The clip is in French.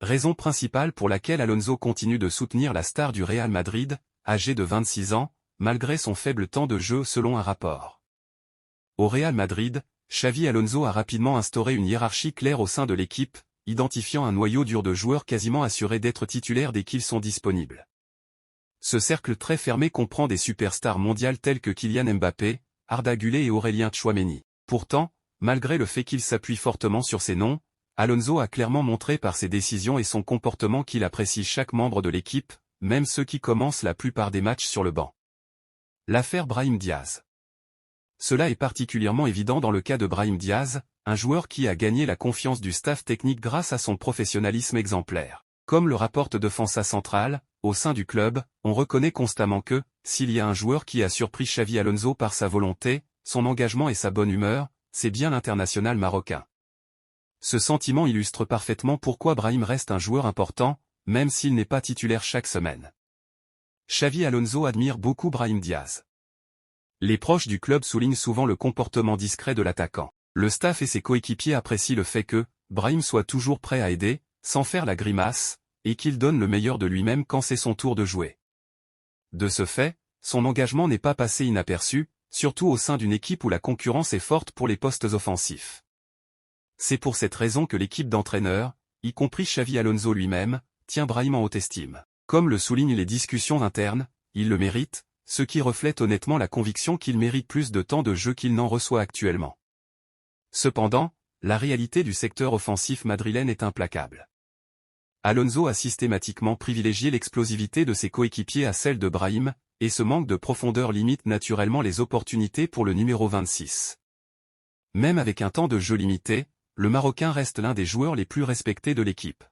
Raison principale pour laquelle Alonso continue de soutenir la star du Real Madrid, âgé de 26 ans, malgré son faible temps de jeu selon un rapport. Au Real Madrid, Xavi Alonso a rapidement instauré une hiérarchie claire au sein de l'équipe, identifiant un noyau dur de joueurs quasiment assurés d'être titulaires dès qu'ils sont disponibles. Ce cercle très fermé comprend des superstars mondiales telles que Kylian Mbappé, Arda Güler et Aurélien Tchouaméni. Pourtant, malgré le fait qu'il s'appuie fortement sur ces noms, Alonso a clairement montré par ses décisions et son comportement qu'il apprécie chaque membre de l'équipe, même ceux qui commencent la plupart des matchs sur le banc. L'affaire Brahim Diaz. Cela est particulièrement évident dans le cas de Brahim Diaz, un joueur qui a gagné la confiance du staff technique grâce à son professionnalisme exemplaire. Comme le rapporte Defensa Central, au sein du club, on reconnaît constamment que, s'il y a un joueur qui a surpris Xavi Alonso par sa volonté, son engagement et sa bonne humeur, c'est bien l'international marocain. Ce sentiment illustre parfaitement pourquoi Brahim reste un joueur important, même s'il n'est pas titulaire chaque semaine. Xavi Alonso admire beaucoup Brahim Diaz. Les proches du club soulignent souvent le comportement discret de l'attaquant. Le staff et ses coéquipiers apprécient le fait que Brahim soit toujours prêt à aider, sans faire la grimace, et qu'il donne le meilleur de lui-même quand c'est son tour de jouer. De ce fait, son engagement n'est pas passé inaperçu, surtout au sein d'une équipe où la concurrence est forte pour les postes offensifs. C'est pour cette raison que l'équipe d'entraîneurs, y compris Xavi Alonso lui-même, tient Brahim en haute estime. Comme le soulignent les discussions internes, il le mérite, ce qui reflète honnêtement la conviction qu'il mérite plus de temps de jeu qu'il n'en reçoit actuellement. Cependant, la réalité du secteur offensif madrilène est implacable. Alonso a systématiquement privilégié l'explosivité de ses coéquipiers à celle de Brahim, et ce manque de profondeur limite naturellement les opportunités pour le numéro 26. Même avec un temps de jeu limité, le Marocain reste l'un des joueurs les plus respectés de l'équipe.